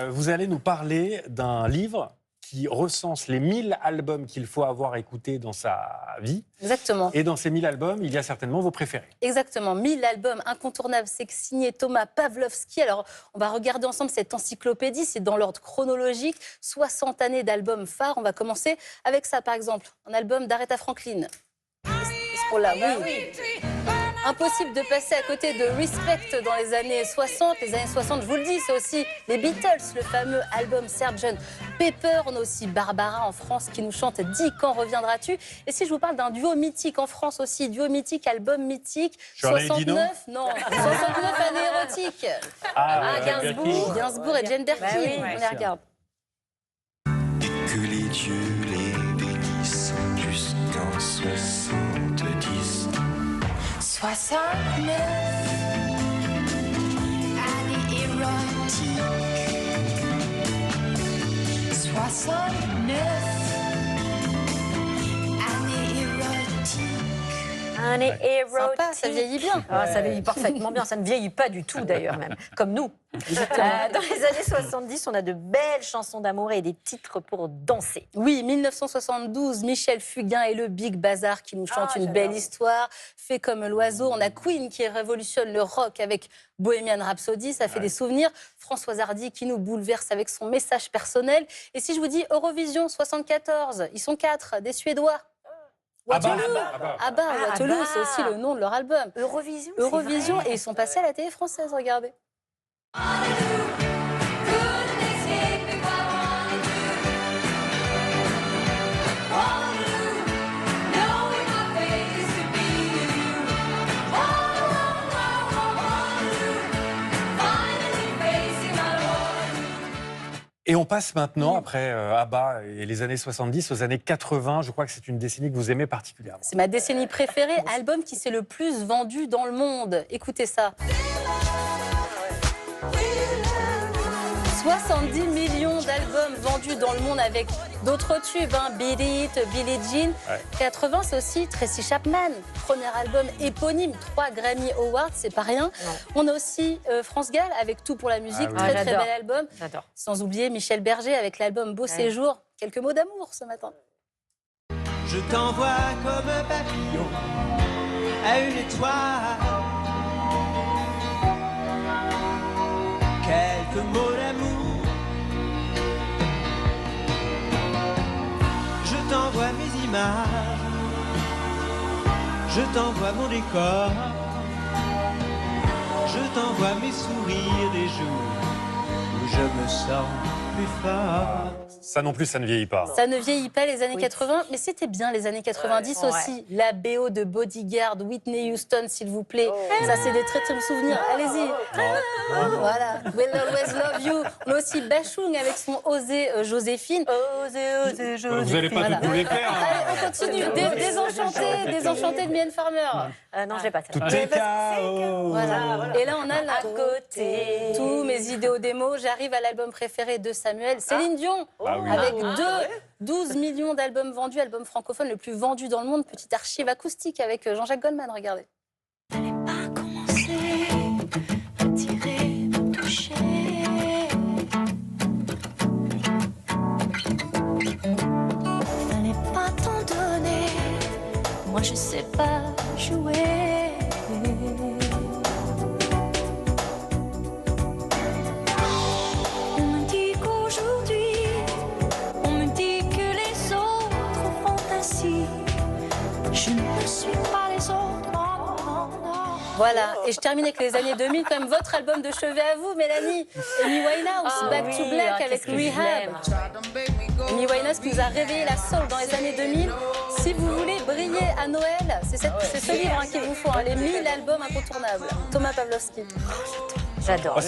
Vous allez nous parler d'un livre qui recense les 1000 albums qu'il faut avoir écoutés dans sa vie. Exactement. Et dans ces 1000 albums, il y a certainement vos préférés. Exactement. 1000 albums incontournables, c'est signé Thomas Pawlowski. Alors, on va regarder ensemble cette encyclopédie. C'est dans l'ordre chronologique. 60 années d'albums phares. On va commencer avec ça, par exemple. Un album d'Aretha Franklin. Oh là, oui. Impossible de passer à côté de Respect dans les années 60. Les années 60, je vous le dis, c'est aussi les Beatles, le fameux album Sgt. Pepper. On a aussi Barbara en France qui nous chante « Dis quand reviendras-tu ». Et si je vous parle d'un duo mythique en France aussi, duo mythique, album mythique, 69, non, 69 années érotiques. Gainsbourg et Jane Birkin, on les regarde. Et que les dieux les bénissent jusqu'en 70. 69 années érotiques. 69 années érotiques. Année érotique. Sympa, ça vieillit bien. Ah, ça vieillit parfaitement bien. Ça ne vieillit pas du tout d'ailleurs même, comme nous. Dans les années 70, on a de belles chansons d'amour et des titres pour danser. Oui, 1972, Michel Fugain et le Big Bazar qui nous chantent une belle histoire. Fait comme l'oiseau. On a Queen qui révolutionne le rock avec Bohemian Rhapsody, ça fait des souvenirs. Françoise Hardy qui nous bouleverse avec son message personnel. Et si je vous dis Eurovision 74, ils sont 4, des Suédois. Waterloo, Waterloo, c'est aussi le nom de leur album. Eurovision, et ils sont passés à la télé française, regardez. Et on passe maintenant, après ABBA et les années 70, aux années 80. Je crois que c'est une décennie que vous aimez particulièrement. C'est ma décennie préférée, album qui s'est le plus vendu dans le monde. Écoutez ça. 70 millions d'albums vendus dans le monde avec d'autres tubes, Beat It, Billie Jean. 80, c'est aussi Tracy Chapman, premier album éponyme, 3 Grammy Awards, c'est pas rien. Non. On a aussi France Gall avec Tout pour la musique, très bel album. J'adore. Sans oublier Michel Berger avec l'album Beau Séjour. Quelques mots d'amour ce matin. Je t'envoie comme un papillon à une étoile. Quelques mots d'amour. Je t'envoie mes images. Je t'envoie mon décor. Je t'envoie mes sourires des jours où je me sens plus fort. Ça non plus, ça ne vieillit pas. Ça ne vieillit pas les années 80, mais c'était bien les années 90 aussi. La BO de Bodyguard, Whitney Houston, s'il vous plaît. Ça, c'est des très très bons souvenirs. Allez-y. Voilà. We'll always love you. On a aussi Bachung avec son Osée Joséphine. Osée Joséphine. Vous n'allez pas tout les faire. Allez, on continue. Désenchantés de Mylène Farmer. Non, je n'ai pas ça. Tout est chaos. Voilà. Et là, on a à côté tous mes idéaux démos. J'arrive à l'album préféré de Samuel, Céline Dion. Avec 12 millions d'albums vendus, album francophone le plus vendu dans le monde. Petite archive acoustique avec Jean-Jacques Goldman, regardez. N'allez pas commencer à tirer, à toucher. N'allez pas t'en donner, moi je sais pas jouer. On me dit qu'aujourd'hui, je ne suis pas les autres, non. Voilà, et je termine avec les années 2000, quand même votre album de chevet à vous, Mélanie. Amy Winehouse, Back to Black avec Rehab. Amy Winehouse qui nous a réveillé la soul dans les années 2000. Si vous voulez briller à Noël, c'est ce livre qu'il vous faut, les 1000 albums incontournables. Thomas Pawlowski. J'adore.